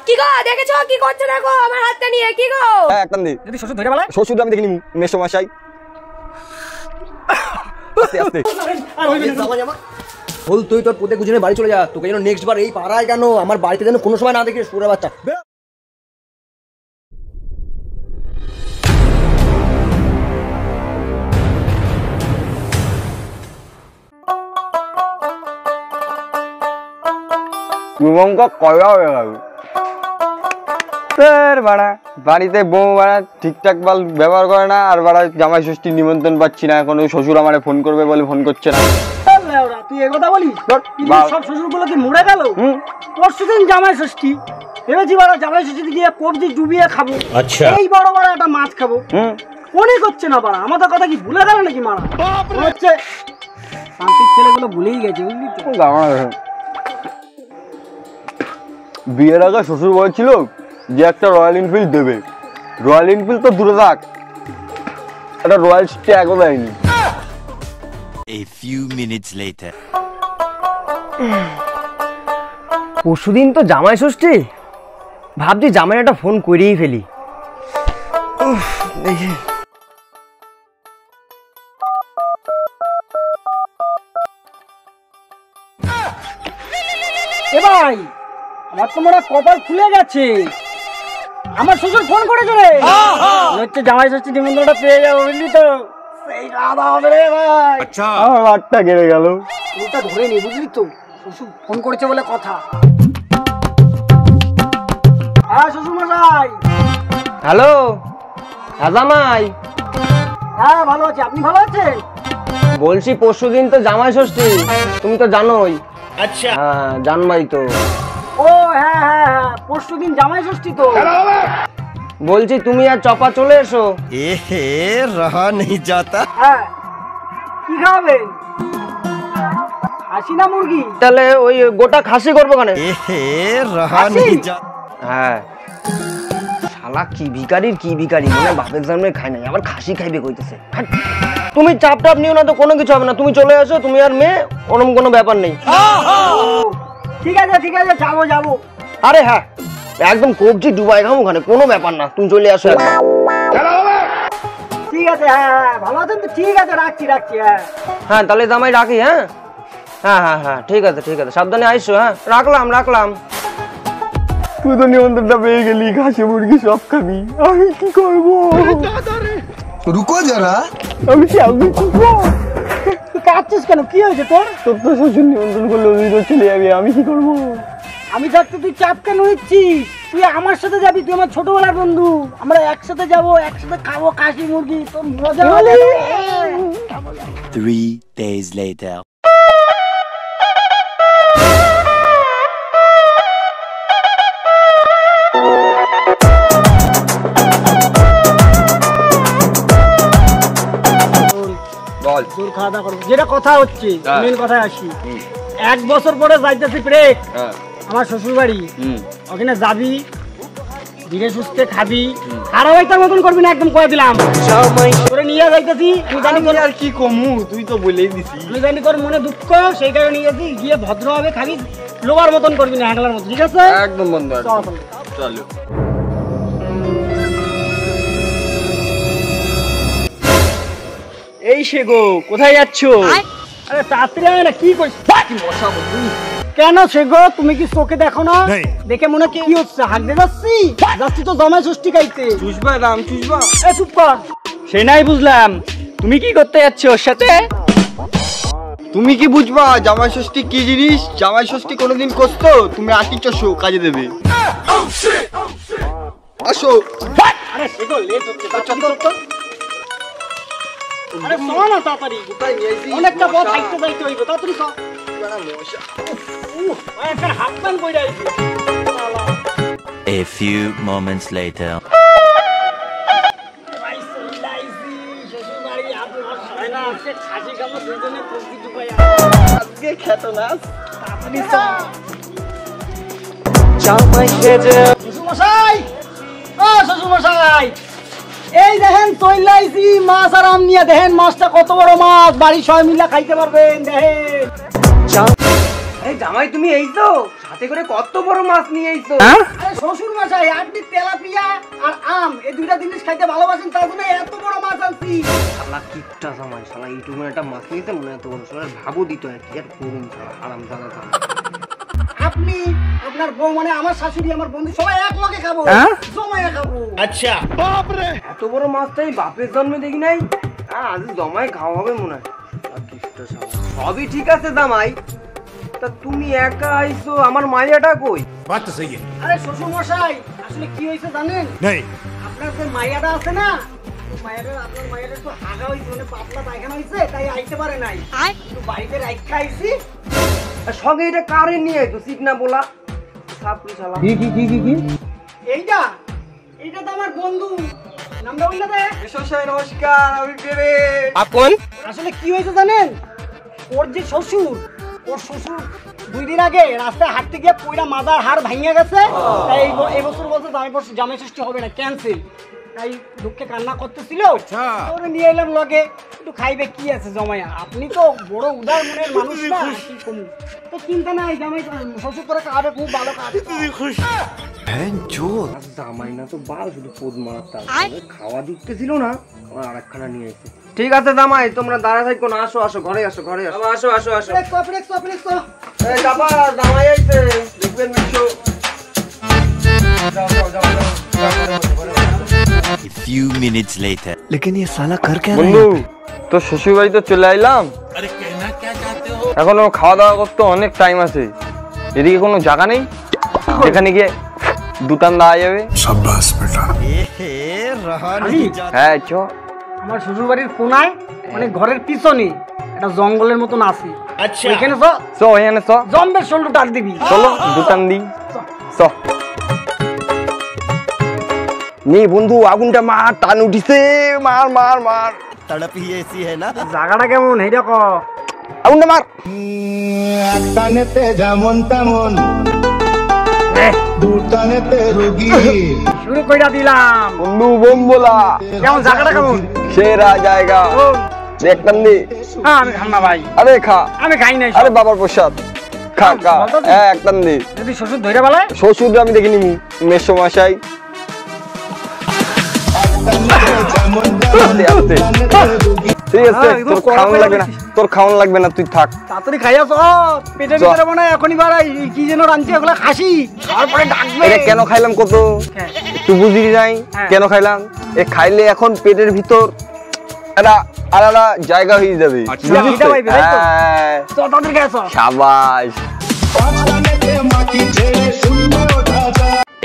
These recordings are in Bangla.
কি গো দেখেছো কি করছে দেখো আমার হাতটা নিয়ে কি গো একদম দি যদি শ্বশুর ধরে বলে শ্বশুর আমি দেখিনি মেশো মশাই আস্তে আস্তে বল তুই তোর পুতে গুজনে বাড়ি চলে যা তোকে যেন নেক্সট বার এই পাড়ায় কেন আমার বাড়িতে যেন কোনো সময় না দেখি সুরে বাচ্চা কুমঙ্কা কয়া হয়ে গেল বাড়া বাড়িতে বউ বাড়া ঠিকঠাক বাল ব্যবহার করে না আর বাড়া জামাই ষষ্ঠীর নিমন্ত্রণ পাচ্ছি না এখন ওই শ্বশুর আমারে ফোন করবে বলে ফোন করছে না তুই এই কথা বলিস সব শ্বশুরগুলো কি মরে গেল পরশুদিন জামাই ষষ্ঠী ভেবেছি বড় জামাই ষষ্ঠীতে গিয়ে কবজি ডুবিয়ে খাবো আচ্ছা এই বড় বড় একটা মাছ খাবো মনে করছে না বাড়া আমাদের কথা কি ভুলে গেল নাকি মারা হচ্ছে শান্তির ছেলেগুলো ভুলেই গেছে বুঝলি তো বিয়ের আগে শ্বশুর বলেছিল যে একটা রয়্যাল এনফিল্ড দেবে রয়্যাল এনফিল্ড তো দূরে থাক একটা রয়্যাল স্ট্যাগও দেয়নি A few minutes later. পরশুদিন তো জামাই ষষ্ঠী ভাবছি জামাই একটা ফোন করেই ফেলি এ ভাই আমার তো মনে কপাল খুলে গেছে আমার শ্বশুর ফোন করেছে রে হচ্ছে জামাই ষষ্ঠী নিমন্ত্রণটা পেয়ে যাবো বুঝলি তো সেই রাধা হবে রে ভাই আচ্ছা আমার হাতটা কেড়ে গেল ওটা ধরে নি বুঝলি তো শ্বশুর ফোন করেছে বলে কথা হ্যাঁ শ্বশুর মশাই হ্যালো হ্যাঁ জামাই হ্যাঁ ভালো আছি আপনি ভালো আছেন বলছি পরশুদিন তো জামাই ষষ্ঠী তুমি তো জানোই আচ্ছা হ্যাঁ জানবাই তো ও হ্যাঁ হ্যাঁ হ্যাঁ পরশুদিন জামাই ষষ্ঠী তো বলছি তুমি আর চপা চলে এসো रहा नहीं जाता হ্যাঁ কি খাবেন খাসি না মুরগি তাহলে ওই গোটা খাসি করবো কেন रहा नहीं जाता হ্যাঁ শালা কি ভিখারি মানে বাপের সামনে খায় নাই আবার খাসি খাইবে কইতেছে তুমি চাপ টাপ নিও না তো কোনো কিছু হবে না তুমি চলে এসো তুমি আর মেয়ে ওরকম কোনো ব্যাপার নেই ঠিক আছে যাবো আরে হ্যাঁ একদম কবজি ডুবাই খাবো ওখানে কোনো ব্যাপার না তুমি চলে আসো ঠিক আছে হ্যাঁ ভালো আছেন তো ঠিক আছে রাখছি হ্যাঁ তাহলে জামাই রাখি হ্যাঁ হ্যাঁ ঠিক আছে সাবধানে আইসো হ্যাঁ রাখলাম তুই তো নিমন্ত্রণটা পেয়ে গেলি খাসি মুরগি সব খাবি আমি কি করবো रुको जरा আমি কি করবো কাঁদছিস কেন কি হয়েছে তোর তো শ্বশুর নিমন্ত্রণ করলে ওই তো চলে যাবে আমি কি করবো আমি থাকতে তুই চাপ কেন নিচ্ছিস তুই আমার সাথে যাবি তুই আমার ছোটবেলার বন্ধু আমরা একসাথে যাবো একসাথে খাবো খাসি মুরগি তোর মজা হবে 3 days later তোর খাওয়া দাওয়া করবো যেটা কথা হচ্ছে মেন কথায় আসি 1 বছর পরে যাইতেছি ব্রেক আমার শ্বশুর বাড়ি ওখানে যাবি ধীরে সুস্থে খাবি খারাপ মতন করবি না একদম করে দিলাম তোরে নিয়ে যাইতেছি আর কি কমু তুই তো বলেই দিছিস আমি জানি তোর মনে দুঃখ সেই কারণে নিয়ে যাচ্ছি গিয়ে ভদ্রভাবে খাবি লোবার মতন করবি না হ্যাংলার মতন ঠিক আছে একদম বন্ধ চলো এই সে গো কোথায় যাচ্ছ আরে তাড়াতাড়ি আয় না কি করছিস কেন সে গো তুমি কি চোখে দেখো না দেখে মনে কি হচ্ছে হাঁকতে যাচ্ছি তো জামাই ষষ্ঠী খাইতে চুষবা রাম চুষবা এ চুপ কর সে নাই বুঝলাম তুমি কি করতে যাচ্ছ ওর সাথে তুমি কি বুঝবা জামাই ষষ্ঠী কি জিনিস জামাই ষষ্ঠী কোনোদিন করতো তুমি আটি চষো কাজে দেবে আসো আরে সে গো লেট হচ্ছে চল আরে শোনো না তাড়াতাড়ি অনেকটা পথ হাঁটতে যাইতে হইবে তাড়াতাড়ি শোন একটা হাত পান কইরা আইছি A few moments later ভাই সইলাইছি শ্বশুর বাড়ি আপনার হয় না আজকে খাসি খাবো দুজনে কবজি ডুবাই আজকে খেত না তাড়াতাড়ি শোন জামাই খেজে শ্বশুর মশাই ও শ্বশুর মশাই এই দেখেন তৈলাইছি মাছ আর আম নিয়ে দেখেন মাছটা কত বড় মাছ বাড়ি সবাই মিলে খাইতে পারবেন দেখেন এই জামাই তুমি এই তো সাথে করে কত বড় মাছ নিয়ে এইছো? আরে শ্বশুর মশাই, আপনি তেলাপিয়া আর আম এই দুইটা জিনিস খাইতে ভালোবাসেন, তার জন্য এত বড় মাছ আনছি। শালা কিপটা জামাই, শালা এইটুকু একটা মাছ নিতে মনে এত বড়, শালা ভাবও দিত কি আর করুন, শালা আরাম জানা জানা। আপনি আপনার বউ মানে আমার শাশুড়ি আমার বন্ধু সবাই এক লগে খাবো, জমায়ে খাবো। अच्छा बाप रे এত বড় মাছটাই বাপের জন্মে দেখি নাই, আজ জমাই খাওয়া হবে মনে হয়। কিপটা শালা। সবই ঠিক আছে জামাই, তা তুমি একা আইছো, আমার মাইয়াটা কই? बात तो सही है আরে শ্বশুর মশাই, আসলে কি হয়েছে জানেন? नहीं আপনার যে মাইয়াটা আছে না, আপনার মাইয়াটা তো হাগা হয়েছে, মানে পাতলা পায়খানা হয়েছে, তাই আইতে পারে নাই। একটু বাড়িতে রাখা আইছি। আর সঙ্গে এটা কারে নিয়ে আইতো চিকনা বলা সাপড়ি শালা। এইটা এইটা তো আমার বন্ধু, নামটা বললে দে। নমস্কার, আমি পেরে। আসলে কি হয়েছে জানেন, ওর যে শ্বশুর, ওর শ্বশুর 2 দিন আগে রাস্তায় হাঁটতে গিয়ে পয়লা মাজার হাড় ভাঙিয়া গেছে, তাই এই বছর বলছে জামাই ষষ্ঠী হবে না, ক্যান্সেল। তাই দুঃখে কান্না করতেছিল, ওরে নিয়ে এলাম লগে, একটু খাইবে কি আছে জমাইয়া। আপনি তো বড় উদার মনের মানুষ না, কি কমু। তো চিন্তা নাই, জামাই শ্বশুর করে খাবে, খুব ভালো খাবে। জামাই না তো বাল, শুধু পোদ মারতা, খাওয়া দিতেছিল না, আমার আরেকখানা নিয়ে এসে। ঠিক আছে জামাই, তোমরা দাঁড়া থাকো না, আসো আসো, ঘরে আসো, ঘরে আসো, আসো আসো আসো। এই বাবা, জামাই আইছে, দেখবেন Mithu. A few minutes later लेकिन ये साला कर क्या বন্ধু তোর শ্বশুর বাড়িতে চলে আইলাম, এখনো খাওয়া দাওয়া করতে অনেক টাইম আছে। এদিকে কোনো জায়গা নেই যেখানে গিয়ে দুটান দেওয়া যাবে? रहा नहीं जाता হ্যাঁ চ। আমার শ্বশুর বাড়ির কোনায়, মানে ঘরের পিছনে একটা জঙ্গলের মতন আছে, ওইখানে চ এখানে চ, জম্বের শোল্ডু টাক দিবি। চলো দুটান দিই, চ। নে বন্ধু, আগুনটা মার, টান উঠিছে, মার মার মার। तड़प ही ऐसी है ना জায়গাটা কেমন এইটা ক। আগুনটা মার। টানেতে যেমন তেমন দুটানেতে রোগী শুরু কইরা দিলাম। বন্ধু বোম বলা, কেমন জায়গাটা কেমন? সেরা জায়গা, দেখ টান দি। হ্যাঁ আমি খাম না ভাই, আরে খা, আমি খাই নাই। আরে বাবার প্রসাদ, খা খা, এক টান দি। যদি শ্বশুর ধরে বলে, শ্বশুর আমি দেখে নিবি, মেসো মশাই। আস্তে আস্তে, ঠিক আছে, তোর খাওয়ান লাগবে না, তোর খাওয়ান লাগবে না, তুই থাক। তাড়াতাড়ি খাইয়া চ, পেটের ভিতরে মনে হয় এখনই বাড়াই কি যেন রাঁধছি, ওগুলা খাসি, তারপরে ডাকবে। এটা কেন খাইলাম কত তুই বুঝি নাই? কেন খাইলাম? এ খাইলে এখন পেটের ভিতর একটা আলাদা জায়গা হয়ে যাবে। হ্যাঁ, চ তাড়াতাড়ি খাইয়া চ। সাবাস।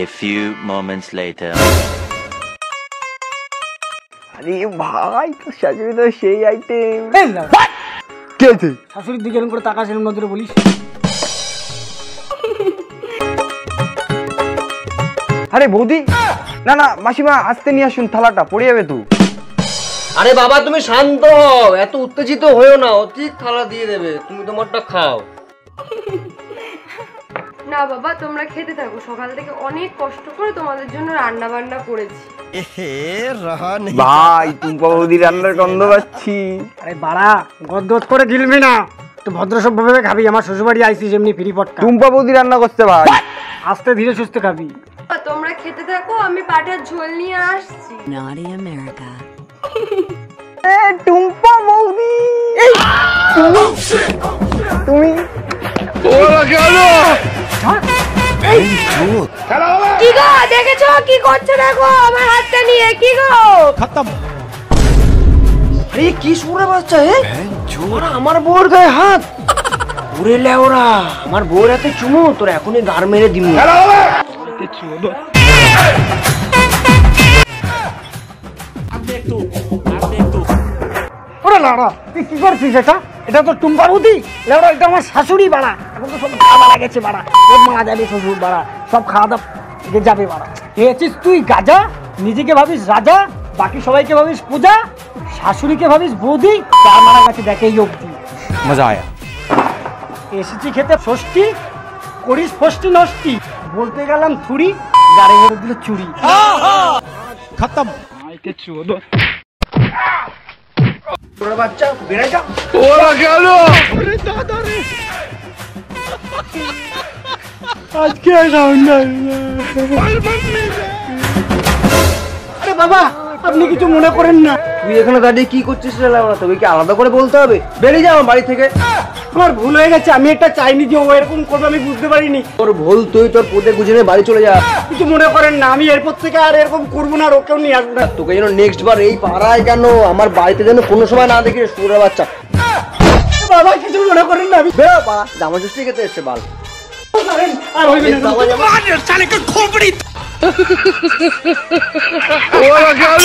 A few moments later আরে ভাই, তোর শাশুড়ি তো সেই আইটেম। এই না, কে তুই? শাশুড়ির দিকে এরকম করে তাকাছিলাম নজরে বলিস। আরে বৌদি, না না মাসিমা, আসতে নিয়ে আসুন, থালাটা পড়ে যাবে তুই। আরে বাবা তুমি শান্ত হও, এত উত্তেজিত হয়েও না, ও ঠিক থালা দিয়ে দেবে, তুমি তোমারটা খাও। না বাবা, তোমরা খেতে থাকো, সকাল থেকে অনেক কষ্ট করে তোমাদের জন্য রান্না বান্না করেছি। रहा नहीं ভাই টুম্পা বৌদি রান্নার গন্ধ পাচ্ছি। আরে বাড়া, গদগদ করে গিলবি না, তো ভদ্র সভ্যভাবে খাবি। আমার শ্বশুরবাড়ি আইছিস এমনি ফ্রি পটকা, টুম্পা বৌদি রান্না করতে ভাই, আস্তে ধীরে সুস্থে খাবি। তোমরা খেতে থাকো, আমি পাঠার ঝোল নিয়ে আসছি। Naughty America. এ টুম্পা বৌদি, এই তুমি কি গো, দেখেছো কি করছে? দেখো আমার হাতটা নিয়ে, কি গো? আরে কি সুরে বাচ্চা, হে আমার বউর গায়ে হাত, ওরে লেওরা, আমার বউর হাতে চুমু, তোর এখনই গার মেরে দিমু। ওরে লাউড়া, তুই কি করছিস? এটা তো টুম্পা বৌদি লাউড়া, এটা আমার শাশুড়ি বাড়া। এখন তো সব খাওয়া মারা গেছে বাড়া, সব মারা যাবে শ্বশুর বাড়া, সব খাওয়া দাওয়া যাবে বাড়া। খেয়েছিস তুই গাজা, নিজেকে ভাবিস রাজা, বাকি সবাইকে ভাবিস পূজা, শাশুড়িকে ভাবিস বৌদি, তার মারা গেছে দেখে এই অব্দি। মজা আয়া। এসেছি খেতে ষষ্ঠী, করিস ফষ্টি নষ্টি, বলতে গেলাম থুড়ি, গাড়ি ভরে দিল চুরি। খতম। তোরা বাচ্চা বেড়ে যা। ওরা গেল। আজকে আরে বাবা আপনি কিছু মনে করেন না। তুই এখানে দাঁড়িয়ে কি করছিস রে লাউড়া? তোকে কি আলাদা করে বলতে হবে? বেরিয়ে যা আমার বাড়ি থেকে। আমার ভুল হয়ে গেছে, আমি একটা চাইনি যে ও এরকম করবে, আমি বুঝতে পারিনি। তোর ভুল, তুই তোর পোতে গুছিয়ে বাড়ি চলে যা। কিছু মনে করেন না, আমি এরপর থেকে আর এরকম করবো না, আর ওকেও নিয়ে আসবো না। তোকে যেন নেক্সট বার এই পাড়ায় কেন আমার বাড়িতে যেন কোনো সময় না দেখি সুরের বাচ্চা। বাবা কিছু মনে করেন না, আমি বেরো পাড়া, জামা ষষ্ঠী খেতে এসছে বাল। আর হইবে না। ওরা গেল।